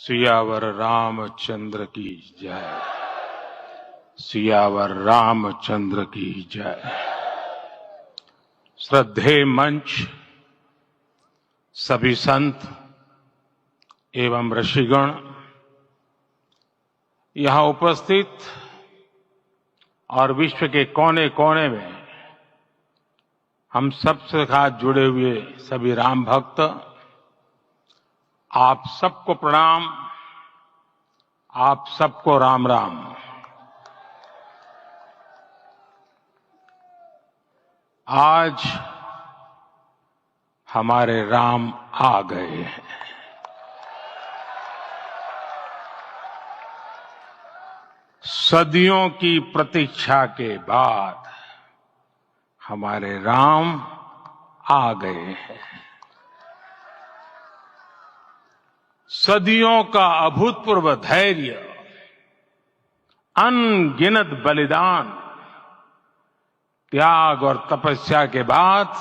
सियावर रामचंद्र की जय। सियावर रामचंद्र की जय। श्रद्धेय मंच, सभी संत एवं ऋषिगण, यहां उपस्थित और विश्व के कोने कोने में हम सबसे साथ जुड़े हुए सभी राम भक्त, आप सबको प्रणाम, आप सबको राम राम। आज हमारे राम आ गए हैं। सदियों की प्रतीक्षा के बाद हमारे राम आ गए हैं। सदियों का अभूतपूर्व धैर्य, अनगिनत बलिदान, त्याग और तपस्या के बाद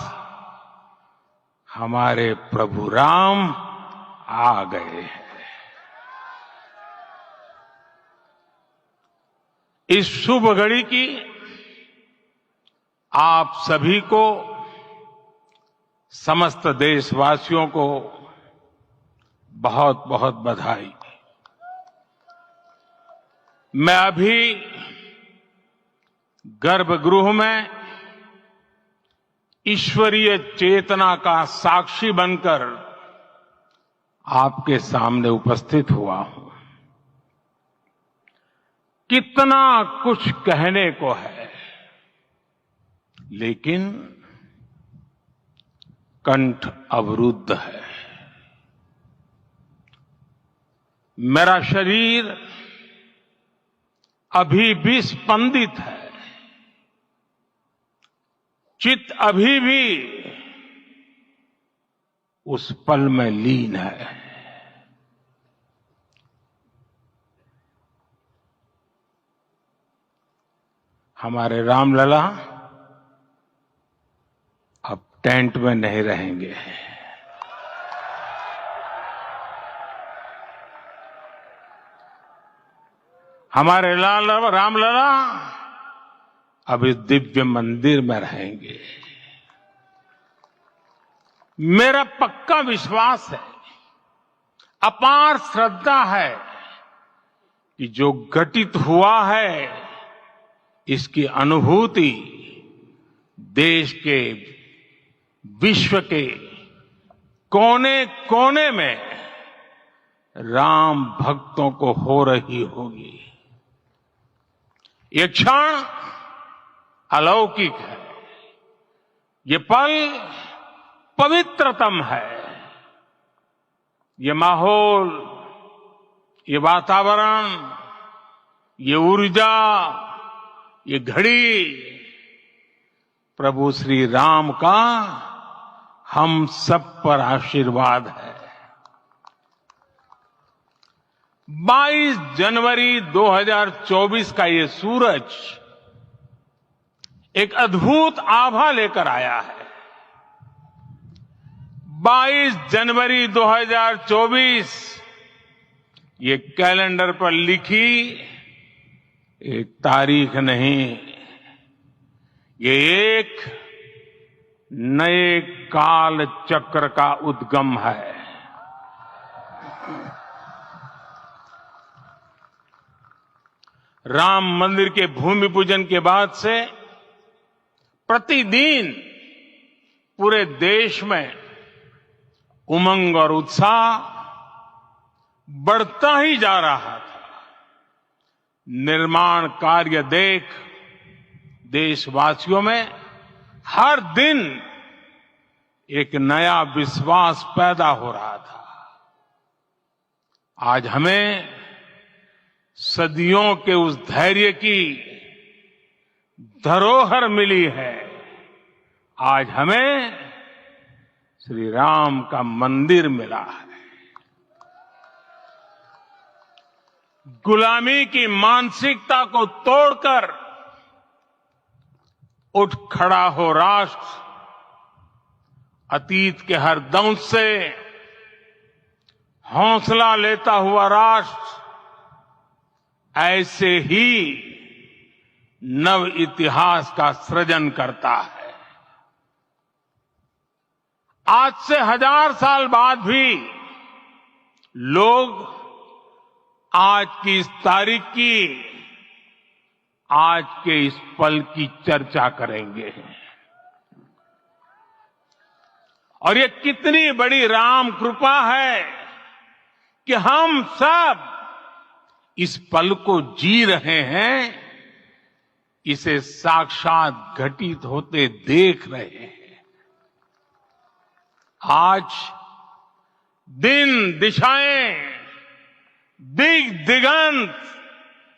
हमारे प्रभु राम आ गए हैं। इस शुभ घड़ी की आप सभी को, समस्त देशवासियों को बहुत बहुत बधाई। मैं अभी गर्भगृह में ईश्वरीय चेतना का साक्षी बनकर आपके सामने उपस्थित हुआ हूं। कितना कुछ कहने को है, लेकिन कंठ अवरुद्ध है। मेरा शरीर अभी भी स्पंदित है, चित्त अभी भी उस पल में लीन है। हमारे रामलला अब टेंट में नहीं रहेंगे। हमारे रामलला अब इस दिव्य मंदिर में रहेंगे। मेरा पक्का विश्वास है, अपार श्रद्धा है कि जो घटित हुआ है, इसकी अनुभूति देश के, विश्व के कोने कोने में राम भक्तों को हो रही होगी। ये क्षण अलौकिक है, ये पल पवित्रतम है। ये माहौल, ये वातावरण, ये ऊर्जा, ये घड़ी प्रभु श्री राम का हम सब पर आशीर्वाद है। 22 जनवरी 2024 का ये सूरज एक अद्भुत आभा लेकर आया है। 22 जनवरी 2024 ये कैलेंडर पर लिखी एक तारीख नहीं, ये एक नए काल चक्र का उद्गम है। राम मंदिर के भूमि पूजन के बाद से प्रतिदिन पूरे देश में उमंग और उत्साह बढ़ता ही जा रहा था। निर्माण कार्य देख देशवासियों में हर दिन एक नया विश्वास पैदा हो रहा था। आज हमें सदियों के उस धैर्य की धरोहर मिली है। आज हमें श्री राम का मंदिर मिला है। गुलामी की मानसिकता को तोड़कर उठ खड़ा हो राष्ट्र। अतीत के हर दंश से हौसला लेता हुआ राष्ट्र ऐसे ही नव इतिहास का सृजन करता है। आज से 1000 साल बाद भी लोग आज की इस तारीख की, आज के इस पल की चर्चा करेंगे। और ये कितनी बड़ी राम कृपा है कि हम सब इस पल को जी रहे हैं, इसे साक्षात घटित होते देख रहे हैं। आज दिन दिशाएं, दिगंत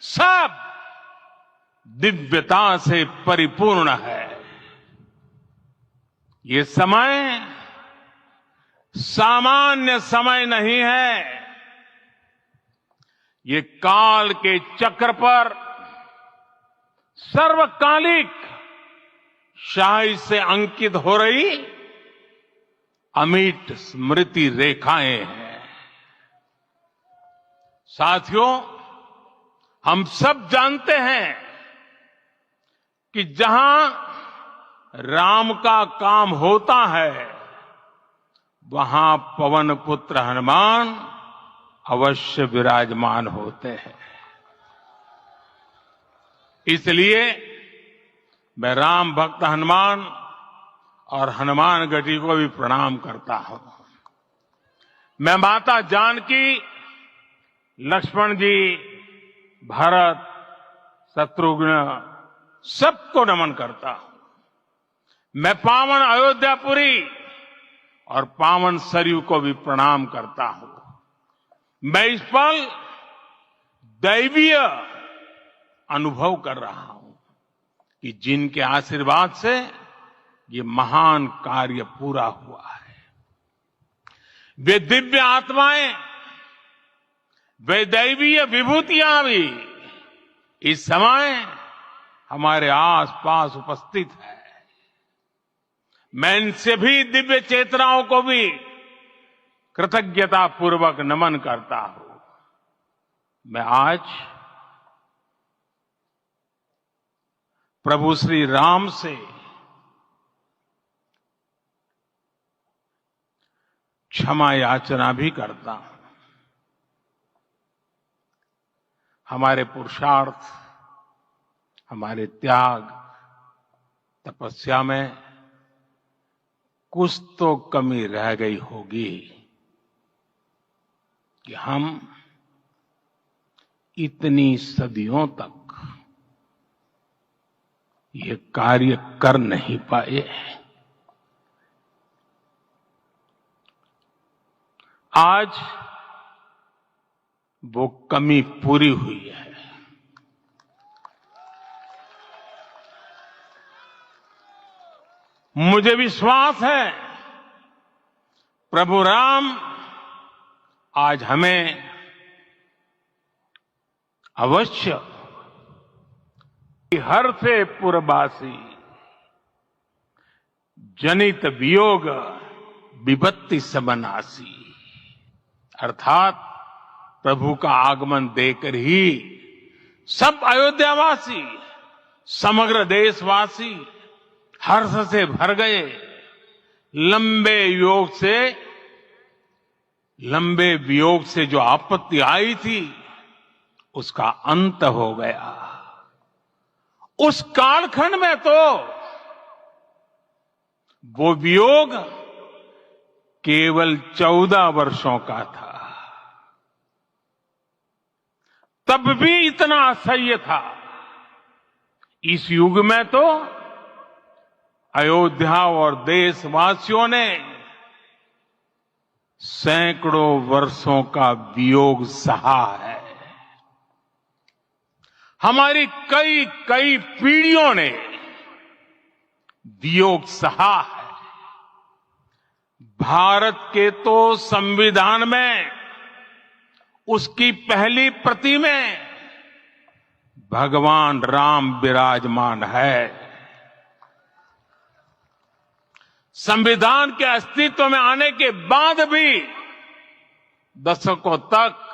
सब दिव्यता से परिपूर्ण है। ये समय सामान्य समय नहीं है। ये काल के चक्र पर सर्वकालिक शाही से अंकित हो रही अमिट स्मृति रेखाएं हैं। साथियों, हम सब जानते हैं कि जहां राम का काम होता है, वहां पवन पुत्र हनुमान अवश्य विराजमान होते हैं। इसलिए मैं राम भक्त हनुमान और हनुमान गढ़ी को भी प्रणाम करता हूं। मैं माता जानकी, लक्ष्मण जी, भरत, शत्रुघ्न सबको नमन करता हूं। मैं पावन अयोध्यापुरी और पावन सरयू को भी प्रणाम करता हूं। मैं इस पल दैवीय अनुभव कर रहा हूं कि जिनके आशीर्वाद से ये महान कार्य पूरा हुआ है। वे दिव्य आत्माएं, वे दैवीय विभूतियां भी इस समय हमारे आसपास उपस्थित है। मैं इनसे भी दिव्य चेतनाओं को भी कृतज्ञता पूर्वक नमन करता हूं। मैं आज प्रभु श्री राम से क्षमा याचना भी करता हूं। हमारे पुरुषार्थ, हमारे त्याग, तपस्या में कुछ तो कमी रह गई होगी कि हम इतनी सदियों तक ये कार्य कर नहीं पाए। आज वो कमी पूरी हुई है। मुझे विश्वास है प्रभु राम आज हमें अवश्य हर से पुरबासी जनित वियोग विपत्ति सबनासी, अर्थात प्रभु का आगमन देकर ही सब अयोध्यावासी, समग्र देशवासी हर्ष से भर गए। लंबे वियोग से जो आपत्ति आई थी, उसका अंत हो गया। उस कालखंड में तो वो वियोग केवल 14 वर्षों का था, तब भी इतना असह्य था। इस युग में तो अयोध्या और देशवासियों ने सैकड़ों वर्षों का वियोग सहा है। हमारी कई कई पीढ़ियों ने वियोग सहा है। भारत के तो संविधान में उसकी पहली प्रति में भगवान राम विराजमान है। संविधान के अस्तित्व में आने के बाद भी दशकों तक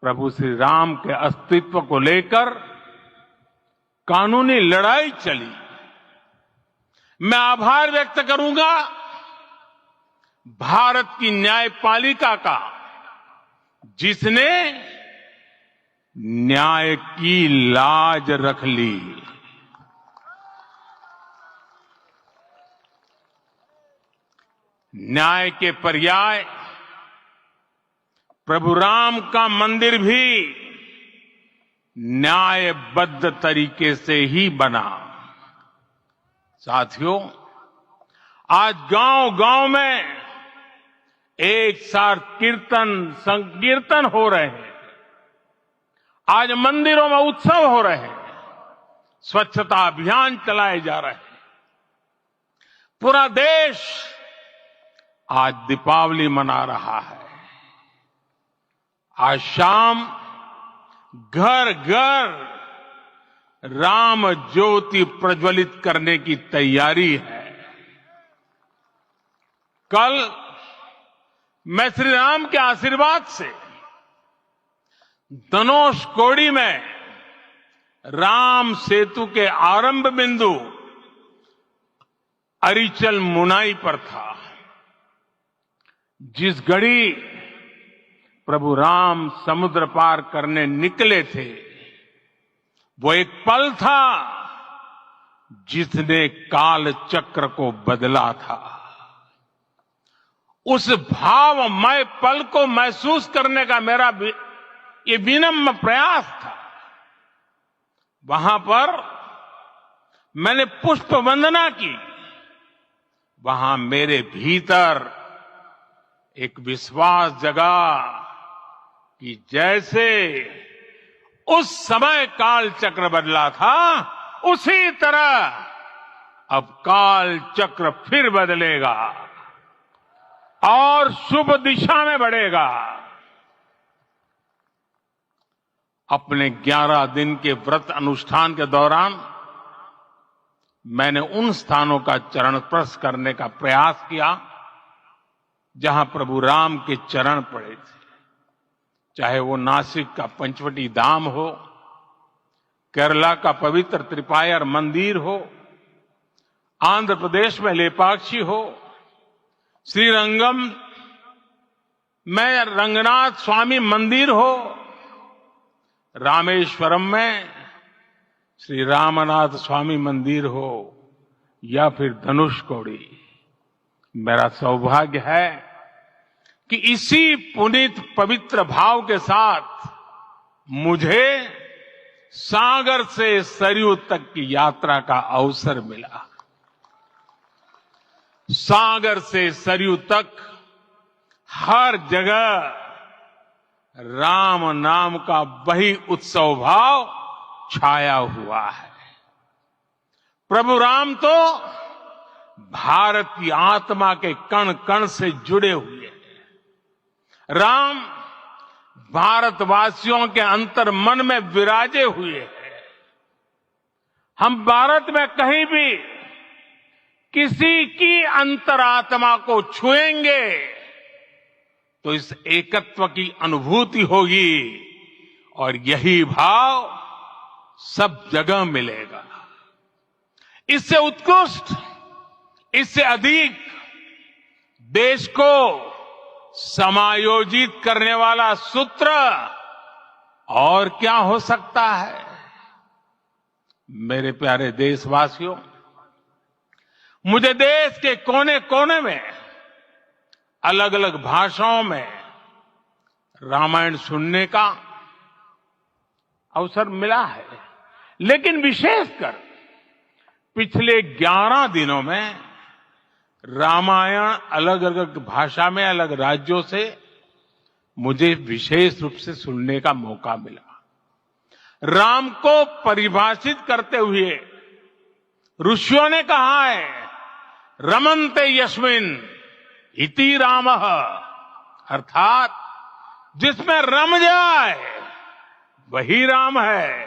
प्रभु श्री राम के अस्तित्व को लेकर कानूनी लड़ाई चली। मैं आभार व्यक्त करूंगा भारत की न्यायपालिका का, जिसने न्याय की लाज रख ली। न्याय के पर्याय प्रभु राम का मंदिर भी न्यायबद्ध तरीके से ही बना। साथियों, आज गांव-गांव में एक साथ कीर्तन संकीर्तन हो रहे हैं। आज मंदिरों में उत्सव हो रहे हैं, स्वच्छता अभियान चलाए जा रहे हैं। पूरा देश आज दीपावली मना रहा है। आज शाम घर घर राम ज्योति प्रज्वलित करने की तैयारी है। कल मैं श्री राम के आशीर्वाद से धनुषकोडी में राम सेतु के आरंभ बिंदु अरिचल मुनाई पर था। जिस घड़ी प्रभु राम समुद्र पार करने निकले थे, वो एक पल था जिसने काल चक्र को बदला था। उस भावमय पल को महसूस करने का मेरा ये विनम्र प्रयास था। वहां पर मैंने पुष्प वंदना की। वहां मेरे भीतर एक विश्वास जगा कि जैसे उस समय काल चक्र बदला था, उसी तरह अब काल चक्र फिर बदलेगा और शुभ दिशा में बढ़ेगा। अपने 11 दिन के व्रत अनुष्ठान के दौरान मैंने उन स्थानों का चरण स्पर्श करने का प्रयास किया जहां प्रभु राम के चरण पड़े थे। चाहे वो नासिक का पंचवटी धाम हो, केरला का पवित्र त्रिपायर मंदिर हो, आंध्र प्रदेश में लेपाक्षी हो, श्रीरंगम में रंगनाथ स्वामी मंदिर हो, रामेश्वरम में श्री रामनाथ स्वामी मंदिर हो, या फिर धनुषकोडी। मेरा सौभाग्य है कि इसी पुनीत पवित्र भाव के साथ मुझे सागर से सरयू तक की यात्रा का अवसर मिला। सागर से सरयू तक हर जगह राम नाम का वही उत्सव भाव छाया हुआ है। प्रभु राम तो भारत की आत्मा के कण कण से जुड़े हुए हैं। राम भारतवासियों के अंतर मन में विराजे हुए हैं। हम भारत में कहीं भी किसी की अंतरात्मा को छुएंगे तो इस एकत्व की अनुभूति होगी, और यही भाव सब जगह मिलेगा। इससे उत्कृष्ट, इससे अधिक देश को समायोजित करने वाला सूत्र और क्या हो सकता है। मेरे प्यारे देशवासियों, मुझे देश के कोने कोने में अलग अलग भाषाओं में रामायण सुनने का अवसर मिला है, लेकिन विशेषकर पिछले 11 दिनों में रामायण अलग अलग भाषा में अलग राज्यों से मुझे विशेष रूप से सुनने का मौका मिला। राम को परिभाषित करते हुए ऋषियों ने कहा है, रमन्ते यस्मिन् इति रामः, अर्थात जिसमें रम जाए वही राम है।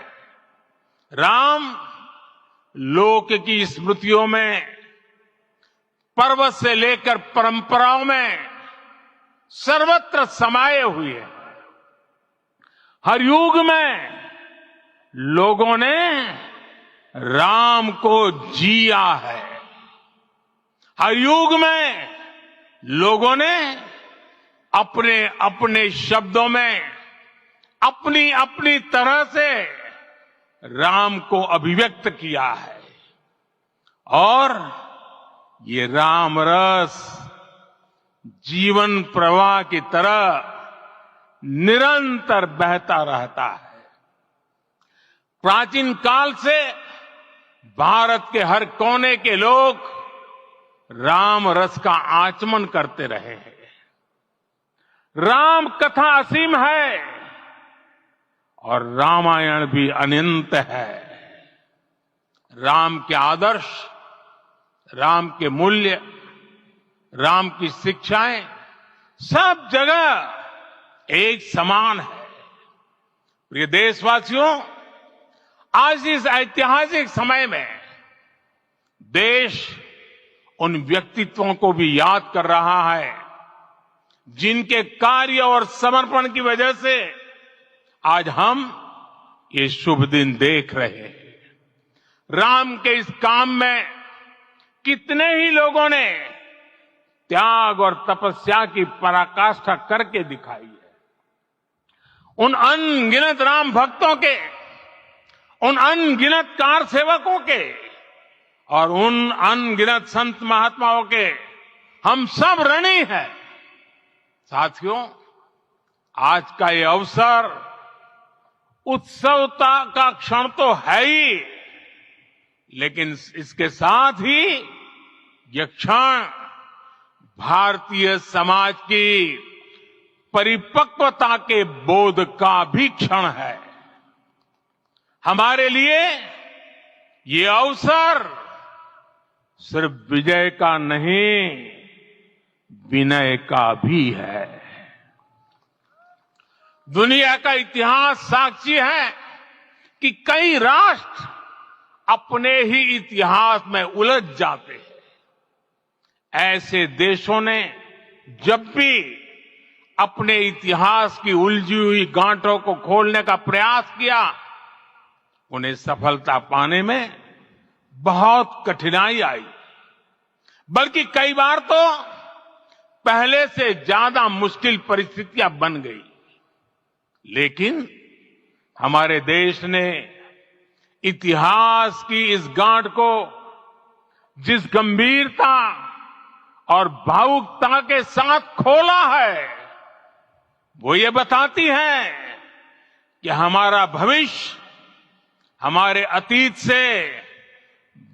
राम लोक की स्मृतियों में, पर्वत से लेकर परंपराओं में सर्वत्र समाये हुए हैं। हर युग में लोगों ने राम को जिया है। हर युग में लोगों ने अपने अपने शब्दों में अपनी अपनी तरह से राम को अभिव्यक्त किया है और ये राम रस जीवन प्रवाह की तरह निरंतर बहता रहता है। प्राचीन काल से भारत के हर कोने के लोग राम रस का आचमन करते रहे हैं। राम कथा असीम है और रामायण भी अनंत है। राम के आदर्श, राम के मूल्य, राम की शिक्षाएं सब जगह एक समान है। प्रिय देशवासियों, आज इस ऐतिहासिक समय में देश उन व्यक्तित्वों को भी याद कर रहा है जिनके कार्य और समर्पण की वजह से आज हम ये शुभ दिन देख रहे हैं। राम के इस काम में कितने ही लोगों ने त्याग और तपस्या की पराकाष्ठा करके दिखाई है। उन अनगिनत राम भक्तों के, उन अनगिनत कार सेवकों के और उन अनगिनत संत महात्माओं के हम सब ऋणी हैं। साथियों, आज का ये अवसर उत्सवता का क्षण तो है ही, लेकिन इसके साथ ही यह क्षण भारतीय समाज की परिपक्वता के बोध का भी क्षण है। हमारे लिए ये अवसर सिर्फ विजय का नहीं, विनय का भी है। दुनिया का इतिहास साक्षी है कि कई राष्ट्र अपने ही इतिहास में उलझ जाते हैं। ऐसे देशों ने जब भी अपने इतिहास की उलझी हुई गांठों को खोलने का प्रयास किया, उन्हें सफलता पाने में बहुत कठिनाई आई, बल्कि कई बार तो पहले से ज्यादा मुश्किल परिस्थितियां बन गई। लेकिन हमारे देश ने इतिहास की इस गांठ को जिस गंभीरता और भावुकता के साथ खोला है, वो ये बताती है कि हमारा भविष्य हमारे अतीत से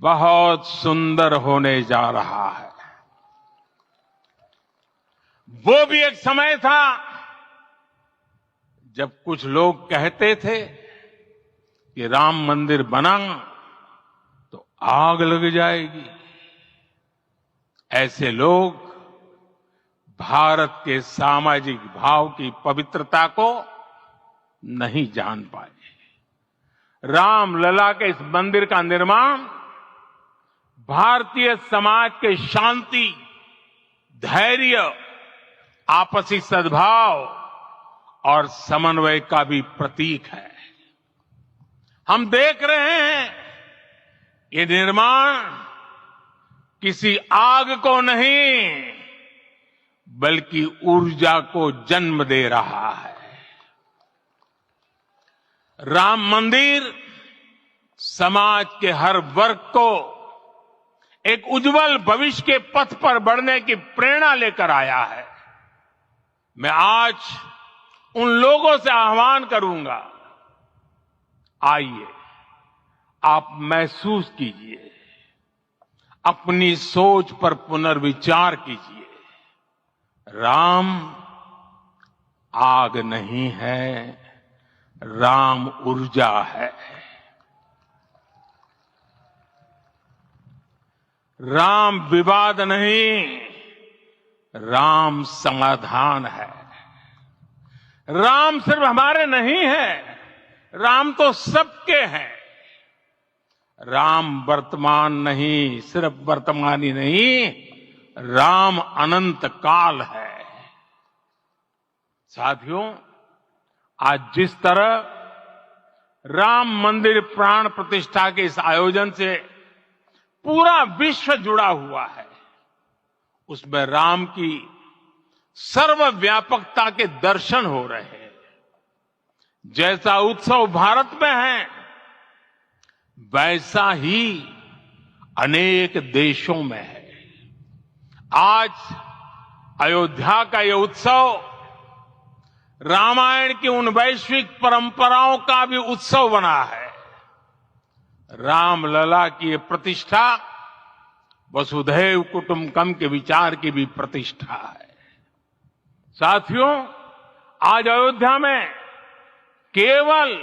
बहुत सुंदर होने जा रहा है। वो भी एक समय था जब कुछ लोग कहते थे कि राम मंदिर बना तो आग लग जाएगी। ऐसे लोग भारत के सामाजिक भाव की पवित्रता को नहीं जान पाए। रामलला के इस मंदिर का निर्माण भारतीय समाज के शांति, धैर्य, आपसी सद्भाव और समन्वय का भी प्रतीक है। हम देख रहे हैं ये निर्माण किसी आग को नहीं, बल्कि ऊर्जा को जन्म दे रहा है। राम मंदिर समाज के हर वर्ग को एक उज्जवल भविष्य के पथ पर बढ़ने की प्रेरणा लेकर आया है। मैं आज उन लोगों से आह्वान करूंगा, आइए आप महसूस कीजिए, अपनी सोच पर पुनर्विचार कीजिए। राम आग नहीं है, राम ऊर्जा है। राम विवाद नहीं, राम समाधान है। राम सिर्फ हमारे नहीं है, राम तो सबके हैं। राम वर्तमान नहीं, सिर्फ वर्तमान ही नहीं, राम अनंत काल है। साथियों, आज जिस तरह राम मंदिर प्राण प्रतिष्ठा के इस आयोजन से पूरा विश्व जुड़ा हुआ है, उसमें राम की सर्वव्यापकता के दर्शन हो रहे हैं। जैसा उत्सव भारत में है, वैसा ही अनेक देशों में है। आज अयोध्या का यह उत्सव रामायण की उन वैश्विक परंपराओं का भी उत्सव बना है। रामलला की यह प्रतिष्ठा वसुधैव कुटुंबकम के विचार की भी प्रतिष्ठा है। साथियों, आज अयोध्या में केवल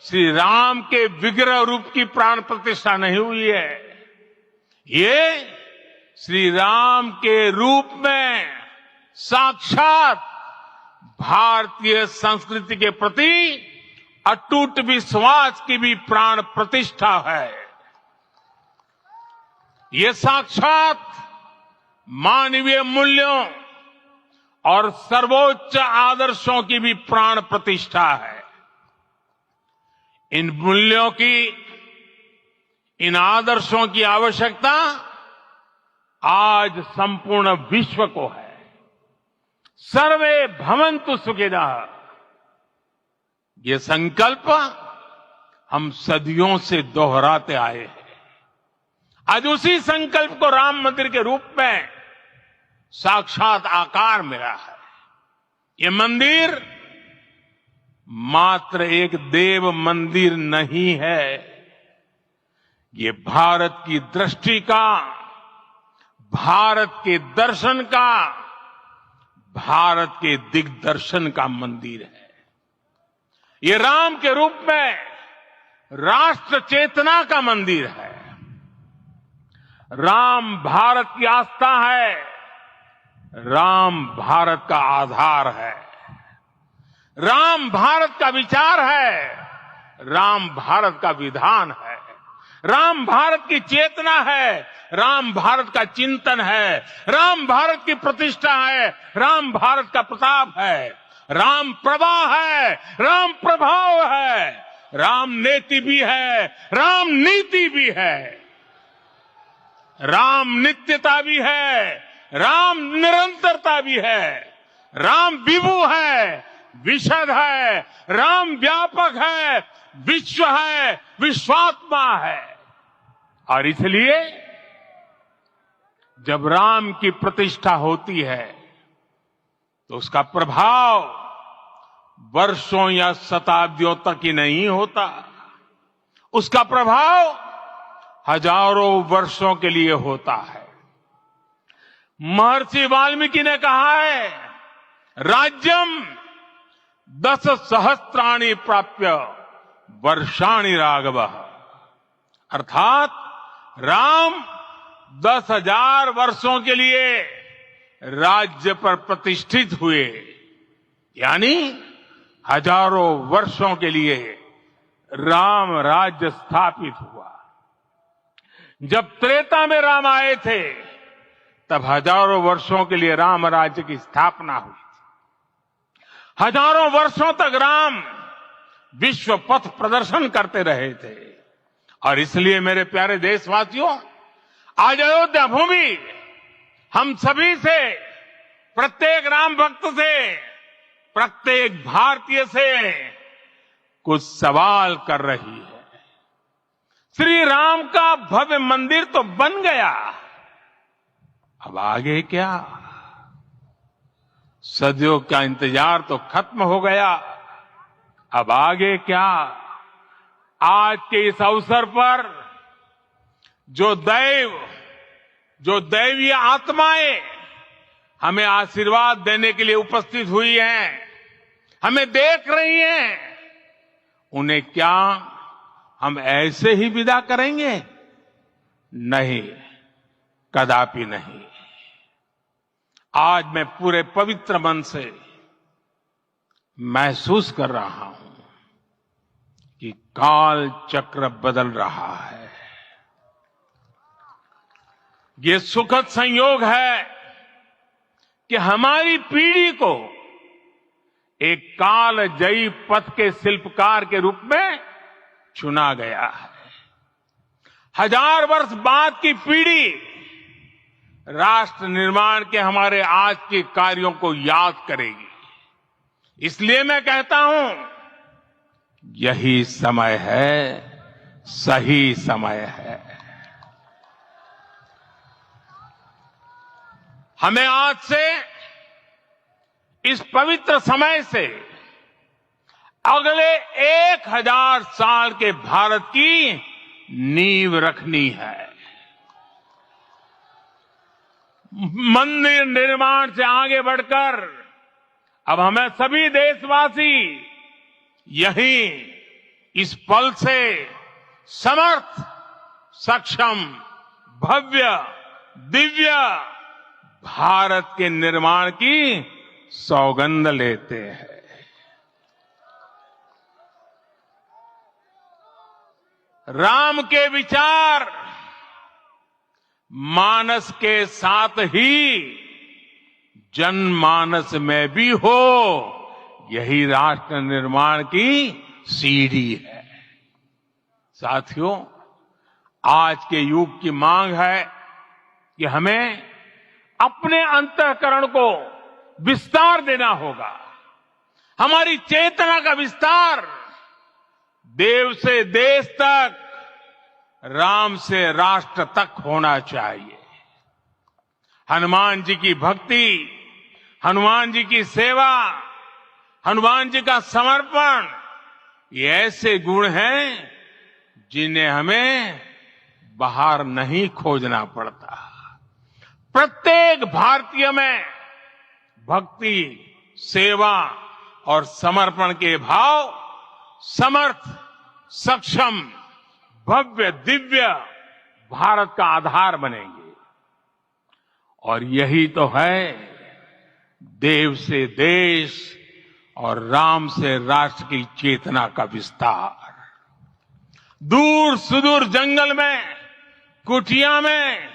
श्री राम के विग्रह रूप की प्राण प्रतिष्ठा नहीं हुई है, ये श्री राम के रूप में साक्षात भारतीय संस्कृति के प्रति अटूट विश्वास की भी प्राण प्रतिष्ठा है। ये साक्षात मानवीय मूल्यों और सर्वोच्च आदर्शों की भी प्राण प्रतिष्ठा है। इन मूल्यों की, इन आदर्शों की आवश्यकता आज संपूर्ण विश्व को है। सर्वे भवन्तु सुखिनः, ये संकल्प हम सदियों से दोहराते आए हैं। आज उसी संकल्प को राम मंदिर के रूप में साक्षात आकार मिला है। ये मंदिर मात्र एक देव मंदिर नहीं है, ये भारत की दृष्टि का, भारत के दर्शन का, भारत के दिग्दर्शन का मंदिर है। ये राम के रूप में राष्ट्र चेतना का मंदिर है। राम भारत की आस्था है, राम भारत का आधार है, राम भारत का विचार है, राम भारत का विधान है, राम भारत की चेतना है, राम भारत का चिंतन है, राम भारत की प्रतिष्ठा है, राम भारत का प्रताप है, राम प्रवाह है, राम प्रभाव है, राम नेति भी है, राम नीति भी है, राम नित्यता भी है, राम निरंतरता भी है, राम विभु है, विशद है, राम व्यापक है, विश्व है, विश्वात्मा है। और इसलिए जब राम की प्रतिष्ठा होती है तो उसका प्रभाव वर्षों या शताब्दियों तक ही नहीं होता, उसका प्रभाव हजारों वर्षों के लिए होता है। महर्षि वाल्मीकि ने कहा है, राज्यम 10 सहस्त्राणि प्राप्य वर्षाणि राघव, अर्थात राम 10,000 वर्षों के लिए राज्य पर प्रतिष्ठित हुए, यानी हजारों वर्षों के लिए राम राज्य स्थापित हुआ। जब त्रेता में राम आए थे तब हजारों वर्षों के लिए राम राज्य की स्थापना हुई थी। हजारों वर्षों तक राम विश्व पथ प्रदर्शन करते रहे थे। और इसलिए मेरे प्यारे देशवासियों, आज अयोध्या भूमि हम सभी से, प्रत्येक राम भक्त से, प्रत्येक भारतीय से कुछ सवाल कर रही है। श्री राम का भव्य मंदिर तो बन गया, अब आगे क्या? सदियों का इंतजार तो खत्म हो गया, अब आगे क्या? आज के इस अवसर पर जो दैवीय आत्माएं हमें आशीर्वाद देने के लिए उपस्थित हुई हैं, हमें देख रही हैं, उन्हें क्या हम ऐसे ही विदा करेंगे? नहीं, कदापि नहीं। आज मैं पूरे पवित्र मन से महसूस कर रहा हूं कि काल चक्र बदल रहा है। ये सुखद संयोग है कि हमारी पीढ़ी को एक कालजयी पथ के शिल्पकार के रूप में चुना गया है। 1000 वर्ष बाद की पीढ़ी राष्ट्र निर्माण के हमारे आज के कार्यों को याद करेगी। इसलिए मैं कहता हूं, यही समय है, सही समय है। हमें आज से, इस पवित्र समय से अगले 1000 साल के भारत की नींव रखनी है। मंदिर निर्माण से आगे बढ़कर अब हमें सभी देशवासी यही इस पल से समर्थ, सक्षम, भव्य, दिव्य भारत के निर्माण की सौगंध लेते हैं। राम के विचार मानस के साथ ही जनमानस में भी हो, यही राष्ट्र निर्माण की सीढ़ी है। साथियों, आज के युग की मांग है कि हमें अपने अंतःकरण को विस्तार देना होगा। हमारी चेतना का विस्तार देव से देश तक, राम से राष्ट्र तक होना चाहिए। हनुमान जी की भक्ति, हनुमान जी की सेवा, हनुमान जी का समर्पण, ये ऐसे गुण हैं जिन्हें हमें बाहर नहीं खोजना पड़ता। प्रत्येक भारतीय में भक्ति, सेवा और समर्पण के भाव समर्थ, सक्षम, भव्य, दिव्य भारत का आधार बनेंगे। और यही तो है देव से देश और राम से राष्ट्र की चेतना का विस्तार। दूर सुदूर जंगल में, कुटिया में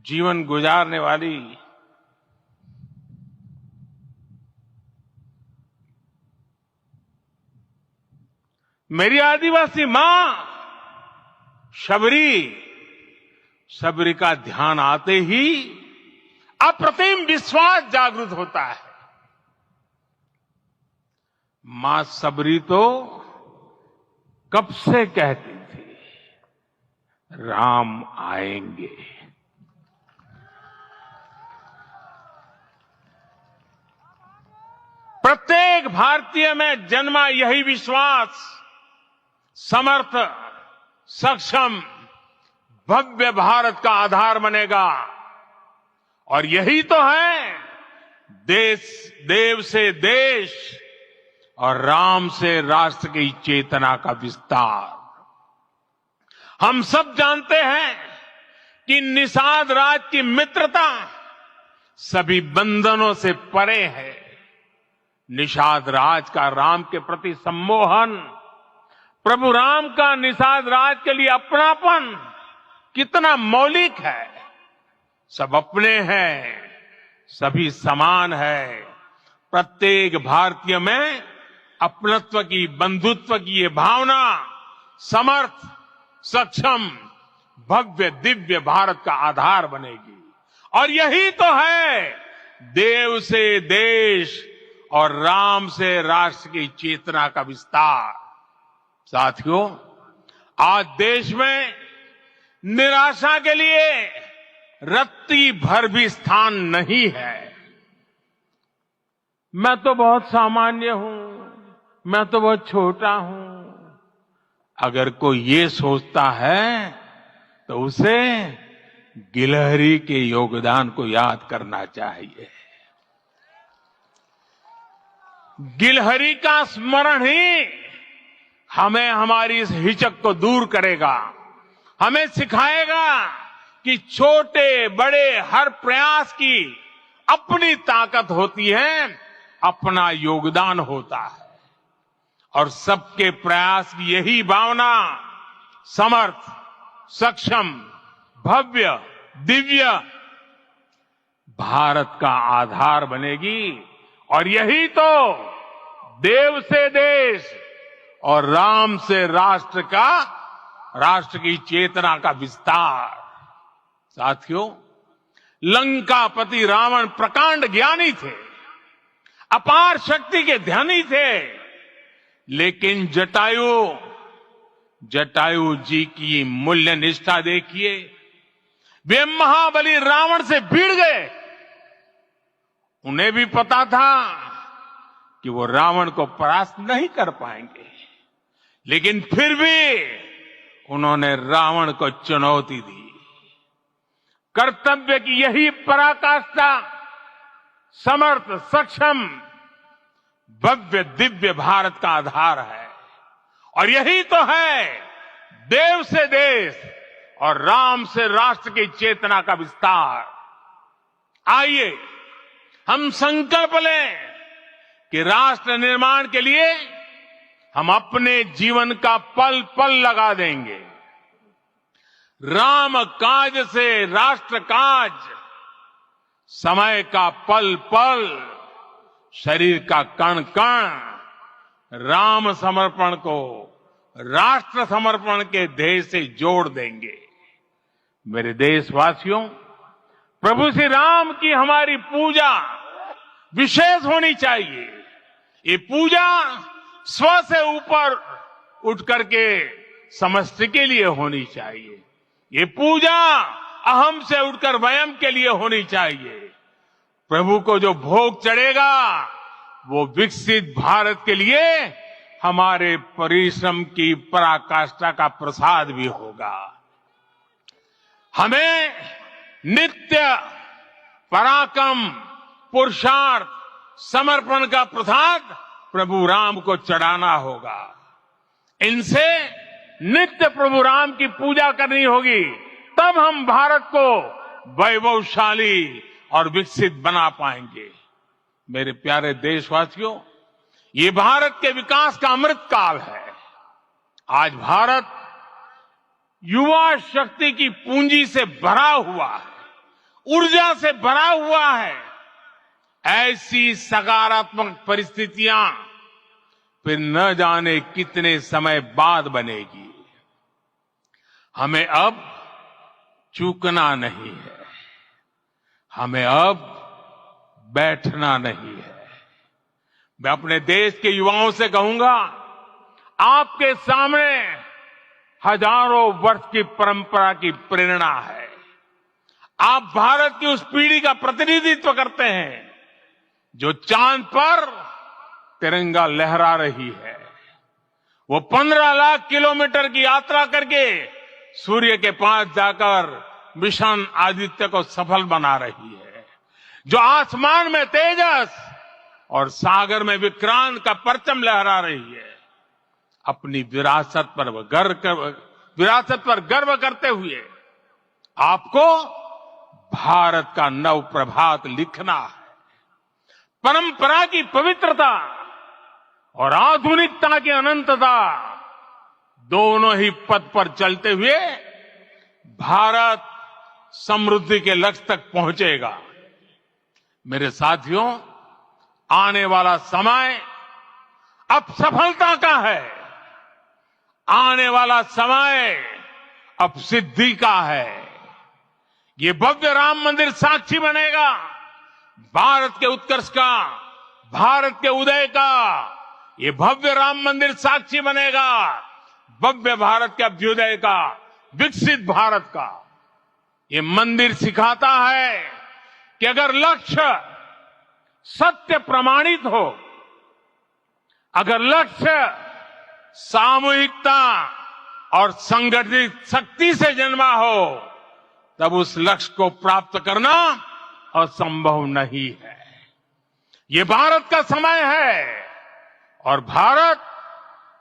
जीवन गुजारने वाली मेरी आदिवासी मां शबरी का ध्यान आते ही अप्रतिम विश्वास जागृत होता है। मां शबरी तो कब से कहती थी, राम आएंगे। प्रत्येक भारतीय में जन्मा यही विश्वास समर्थ, सक्षम, भव्य भारत का आधार बनेगा। और यही तो है देव से देश और राम से राष्ट्र की चेतना का विस्तार। हम सब जानते हैं कि निषाद राज की मित्रता सभी बंधनों से परे है। निषाद राज का राम के प्रति सम्मोहन, प्रभु राम का निषाद राज के लिए अपनापन कितना मौलिक है। सब अपने हैं, सभी समान है। प्रत्येक भारतीय में अपनत्व की, बंधुत्व की ये भावना समर्थ, सक्षम, भव्य, दिव्य भारत का आधार बनेगी। और यही तो है देव से देश और राम से राष्ट्र की चेतना का विस्तार। साथियों, आज देश में निराशा के लिए रत्ती भर भी स्थान नहीं है। मैं तो बहुत सामान्य हूं, मैं तो बहुत छोटा हूं। अगर कोई ये सोचता है तो उसे गिलहरी के योगदान को याद करना चाहिए। गिलहरी का स्मरण ही हमें हमारी इस हिचक को दूर करेगा, हमें सिखाएगा कि छोटे बड़े हर प्रयास की अपनी ताकत होती है, अपना योगदान होता है। और सबके प्रयास की यही भावना समर्थ, सक्षम, भव्य, दिव्य भारत का आधार बनेगी। और यही तो देव से देश और राम से राष्ट्र की चेतना का विस्तार। साथियों, लंकापति रावण प्रकांड ज्ञानी थे, अपार शक्ति के धनी थे, लेकिन जटायु जी की मूल्य निष्ठा देखिए। वे महाबली रावण से भिड़ गए। उन्हें भी पता था कि वो रावण को परास्त नहीं कर पाएंगे, लेकिन फिर भी उन्होंने रावण को चुनौती दी। कर्तव्य की यही पराकाष्ठा समर्थ, सक्षम, भव्य, दिव्य भारत का आधार है। और यही तो है देव से देश और राम से राष्ट्र की चेतना का विस्तार। आइए हम संकल्प लें कि राष्ट्र निर्माण के लिए हम अपने जीवन का पल पल लगा देंगे। राम काज से राष्ट्र काज, समय का पल पल, शरीर का कण कण राम समर्पण को राष्ट्र समर्पण के ध्येय से जोड़ देंगे। मेरे देशवासियों, प्रभु श्री राम की हमारी पूजा विशेष होनी चाहिए। ये पूजा स्व से ऊपर उठ करके समष्टि के लिए होनी चाहिए। ये पूजा अहम से उठकर वयम के लिए होनी चाहिए। प्रभु को जो भोग चढ़ेगा वो विकसित भारत के लिए हमारे परिश्रम की पराकाष्ठा का प्रसाद भी होगा। हमें नित्य पराक्रम, पुरुषार्थ, समर्पण का प्रसाद प्रभु राम को चढ़ाना होगा। इनसे नित्य प्रभु राम की पूजा करनी होगी, तब हम भारत को वैभवशाली और विकसित बना पाएंगे। मेरे प्यारे देशवासियों, ये भारत के विकास का अमृत काल है। आज भारत युवा शक्ति की पूंजी से भरा हुआ है, ऊर्जा से भरा हुआ है। ऐसी सकारात्मक परिस्थितियां फिर न जाने कितने समय बाद बनेगी। हमें अब चूकना नहीं है, हमें अब बैठना नहीं है। मैं अपने देश के युवाओं से कहूंगा, आपके सामने हजारों वर्ष की परंपरा की प्रेरणा है। आप भारत की उस पीढ़ी का प्रतिनिधित्व करते हैं जो चांद पर तिरंगा लहरा रही है। वो 15 लाख किलोमीटर की यात्रा करके सूर्य के पास जाकर मिशन आदित्य को सफल बना रही है। जो आसमान में तेजस और सागर में विक्रांत का परचम लहरा रही है। अपनी विरासत पर गर्व करते हुए आपको भारत का नव प्रभात लिखना है। परंपरा की पवित्रता और आधुनिकता की अनंतता दोनों ही पथ पर चलते हुए भारत समृद्धि के लक्ष्य तक पहुंचेगा। मेरे साथियों, आने वाला समय अब सफलता का है। आने वाला समय अब सिद्धि का है। ये भव्य राम मंदिर साक्षी बनेगा भारत के उत्कर्ष का, भारत के उदय का। ये भव्य राम मंदिर साक्षी बनेगा भव्य भारत के अभ्युदय का, विकसित भारत का। ये मंदिर सिखाता है कि अगर लक्ष्य सत्य प्रमाणित हो, अगर लक्ष्य सामूहिकता और संगठित शक्ति से जन्मा हो, तब उस लक्ष्य को प्राप्त करना असंभव नहीं है। ये भारत का समय है और भारत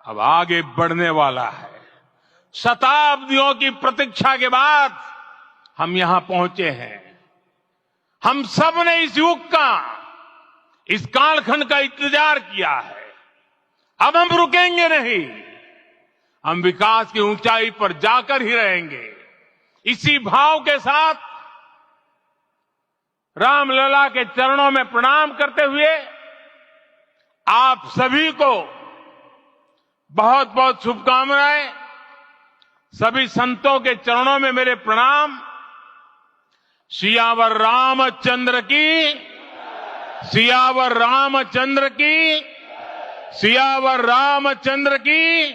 अब आगे बढ़ने वाला है। शताब्दियों की प्रतीक्षा के बाद हम यहां पहुंचे हैं। हम सब ने इस युग का, इस कालखंड का इंतजार किया है। अब हम रुकेंगे नहीं। हम विकास की ऊंचाई पर जाकर ही रहेंगे। इसी भाव के साथ रामलला के चरणों में प्रणाम करते हुए आप सभी को बहुत बहुत शुभकामनाएं। सभी संतों के चरणों में मेरे प्रणाम। सियावर रामचंद्र की, सियावर रामचंद्र की, सियावर रामचंद्र की।